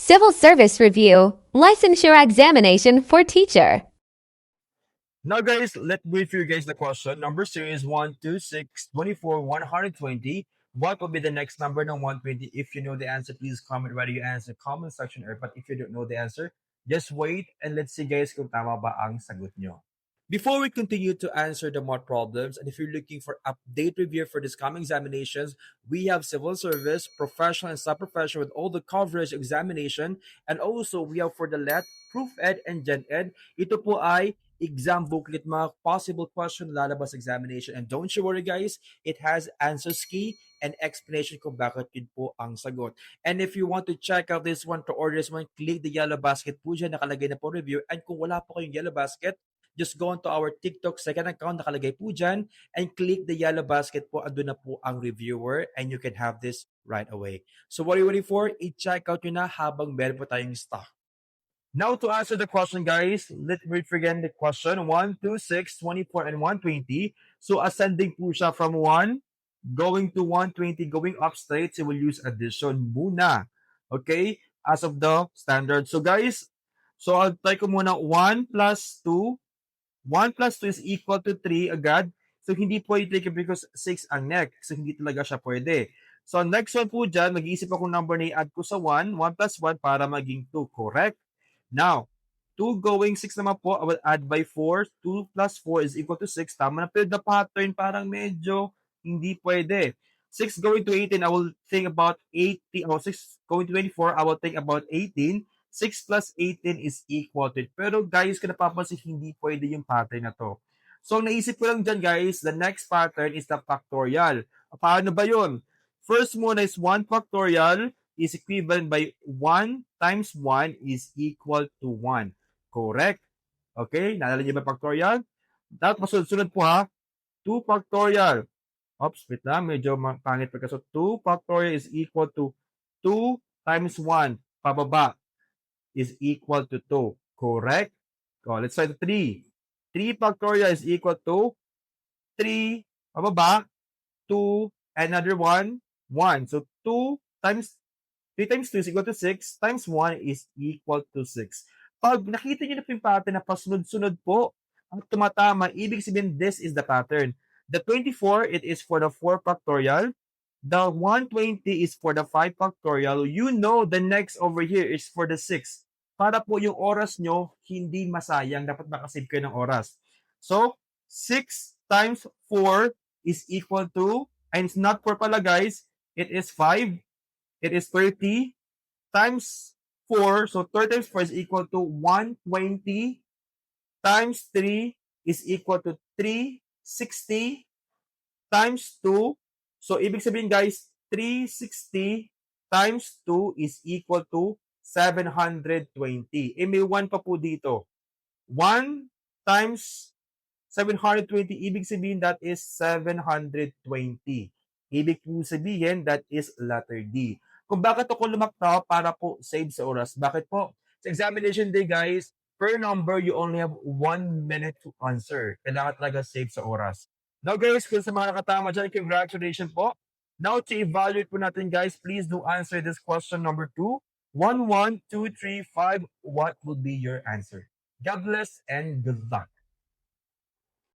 Civil Service Review, Licensure Examination for Teacher. Now, guys, let's brief you guys the question. Number series 1, 2, 6, 24, 120. What will be the next number ng 120? If you know the answer, please comment whether you answer comment section or but if you don't know the answer, just wait and let's see guys kung tama ba ang sagot nyo. Before we continue to answer the mod problems, and if you're looking for update review for this coming examinations, we have civil service, professional and sub-professional with all the coverage examination, and also we have for the LET, Proof Ed, and Gen Ed. Ito po ay exam booklet, mga possible question lalabas examination. And don't you worry guys, it has answers key and explanation kung bakit yun po ang sagot. And if you want to check out this one, to order this one, click the yellow basket po dyan, nakalagay na po review. And kung wala po kayong yellow basket, just go on to our TikTok second account, nakalagay po dyan, and click the yellow basket po, andun na po ang reviewer, and you can have this right away. So what are you waiting for? I-check out nyo na habang meron po tayong stock. Now to answer the question, guys, let's read again the question. 1, 2, 6, 24, and 120. So ascending po siya from 1, going to 120, going up straight, so we'll use addition muna. Okay? As of the standard. So guys, so I'll try ko muna 1 plus 2. 1 plus 2 is equal to 3 agad. So hindi pwede take because 6 ang next. So hindi talaga siya pwede. So next one po dyan, mag-iisip ako number na i-add ko sa 1. 1 plus 1 para maging 2. Correct? Now, 2 going 6 naman po, I will add by 4. 2 plus 4 is equal to 6. Tama na, pero the pattern parang medyo hindi pwede. 6 going to 18, I will think about 18. 6 going to 24, I will think about 18. 6 plus 18 is equal to it. Pero guys, kung napapansin, hindi pwede yung pattern na to. So, naisip ko lang dyan guys, the next pattern is the factorial. Paano ba yun? First muna is 1 factorial is equivalent by 1 times 1 is equal to 1. Correct? Okay? Naalala niyo ba factorial? Dapat masunod-sunod po ha. 2 factorial. Oops, wait lang. Medyo pangit pa. So, 2 factorial is equal to 2 times 1 pababa is equal to 2. Correct? So, let's try the 3. 3 factorial is equal to 3 pababa, 2, another 1, 1. So, 2 times 3 times 2 is equal to 6 times 1 is equal to 6. Pag nakita niyo na po yung pattern na pasunod-sunod po ang tumatama, ibig sabihin this is the pattern. The 24, it is for the 4 factorial. The 120 is for the 5 factorial. You know the next over here is for the 6. Para po yung oras nyo hindi masayang. Dapat makasave kayo ng oras. So, 6 times 4 is equal to, and it's not 4 pala guys, it is 5. It is 30 times 4. So 30 times 4 is equal to 120 times 3 is equal to 360 times 2. So ibig sabihin guys, 360 times 2 is equal to 720. May 1 pa po dito. 1 times 720, ibig sabihin that is 720. Ibig po sabihin that is letter D. Kung bakit ako lumaktaw para po save sa oras. Bakit po? Sa examination day guys, per number you only have 1 minute to answer. Kailangan talaga save sa oras. Now guys, kung sa mga nakatama dyan, congratulations po. Now to evaluate po natin guys, please do answer this question number 2. 1, 1, 2, 3, 5. What will be your answer? God bless and good luck.